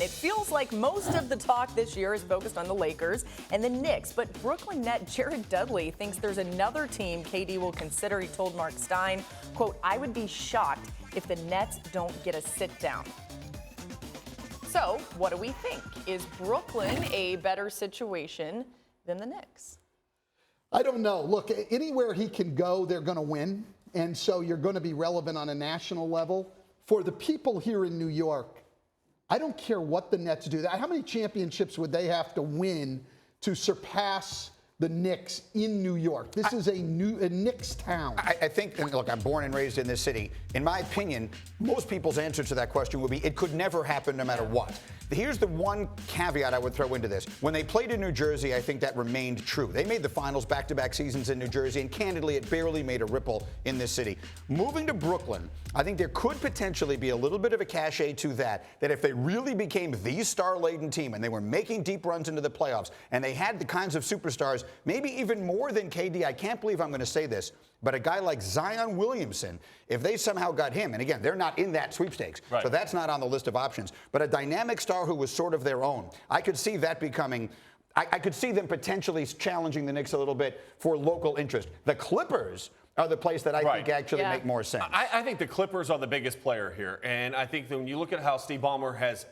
It feels like most of the talk this year is focused on the Lakers and the Knicks, but Brooklyn net Jared Dudley thinks there's another team KD will consider. He told Mark Stein, quote, "I would be shocked if the Nets don't get a sit down." So what do we think? Is Brooklyn a better situation than the Knicks? I don't know. Look, anywhere he can go, they're going to win. And so you're going to be relevant on a national level. For the people here in New York, I don't care what the Nets do. How many championships would they have to win to surpass the Knicks in New York? This is a Knicks town. I think, and look, I'm born and raised in this city. In my opinion, most people's answer to that question would be it could never happen no matter what. Here's the one caveat I would throw into this. When they played in New Jersey, I think that remained true. They made the finals back-to-back seasons in New Jersey, and candidly, it barely made a ripple in this city. Moving to Brooklyn, I think there could potentially be a little bit of a cachet to that if they really became the star-laden team and they were making deep runs into the playoffs and they had the kinds of superstars, maybe even more than KD, I can't believe I'm going to say this, but a guy like Zion Williamson, if they somehow got him, and again, they're not in that sweepstakes, so that's not on the list of options, but a dynamic star who was sort of their own, I could see that becoming, I could see them potentially challenging the Knicks a little bit for local interest. The Clippers are the place that I think actually make more sense. I think the Clippers are the biggest player here, and I think that when you look at how Steve Ballmer has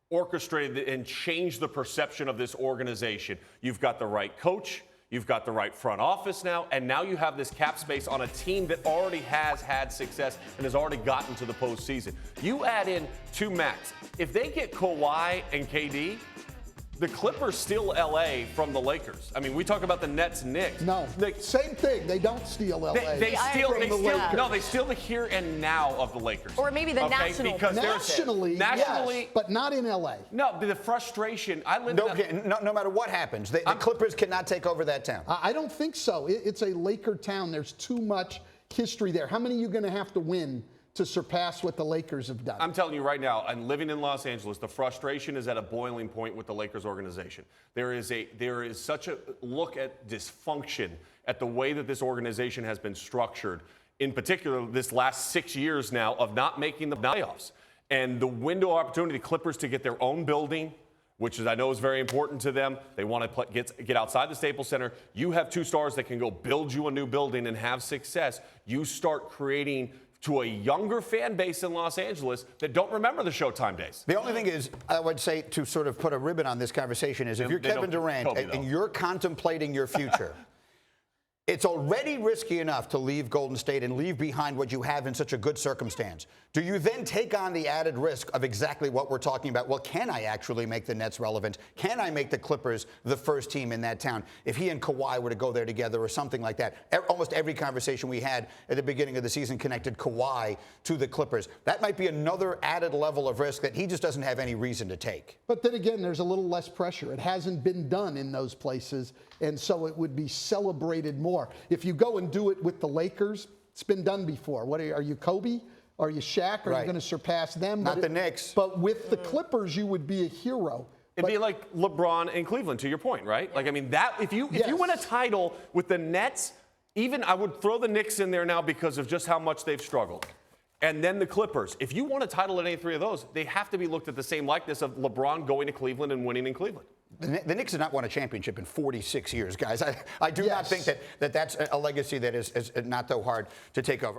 orchestrated and changed the perception of this organization, you've got the right coach, you've got the right front office now, and now you have this cap space on a team that already has had success and has already gotten to the postseason. You add in two max. If they get Kawhi and KD, the Clippers steal L.A. from the Lakers. I mean, we talk about the Nets, Knicks. No, same thing. They don't steal L.A. They steal the here and now of the Lakers. Or maybe the national. Because nationally, yes, but not in L.A. No, the frustration. No matter what happens, the Clippers cannot take over that town. I don't think so. It's a Laker town. There's too much history there. How many are you going to have to win to surpass what the Lakers have done? I'm telling you right now, and living in Los Angeles, the frustration is at a boiling point with the Lakers organization. There is such a look at dysfunction at the way that this organization has been structured, in particular this last 6 years now of not making the playoffs. And the window of opportunity, the Clippers to get their own building, which I know is very important to them. They want to get outside the Staples Center. You have two stars that can go build you a new building and have success. You start creating to a younger fan base in Los Angeles that don't remember the Showtime days. The only thing is, I would say, to sort of put a ribbon on this conversation is if you're Kevin Durant and you're contemplating your future, it's already risky enough to leave Golden State and leave behind what you have in such a good circumstance. Do you then take on the added risk of exactly what we're talking about? Well, can I actually make the Nets relevant? Can I make the Clippers the first team in that town? If he and Kawhi were to go there together or something like that. Almost every conversation we had at the beginning of the season connected Kawhi to the Clippers. That might be another added level of risk that he just doesn't have any reason to take. But then again, there's a little less pressure. It hasn't been done in those places, and so it would be celebrated more. If you go and do it with the Lakers, it's been done before. What are you, Kobe? Are you Shaq? Are you going to surpass them? Not the Knicks. But with the Clippers, you would be a hero. It'd be like LeBron in Cleveland, to your point, right? Like, I mean, that if you win a title with the Nets, even I would throw the Knicks in there now because of just how much they've struggled. And then the Clippers. If you won a title at any three of those, they have to be looked at the same likeness of LeBron going to Cleveland and winning in Cleveland. The Knicks have not won a championship in 46 years, guys. I do not think that that's a legacy that is not so hard to take over.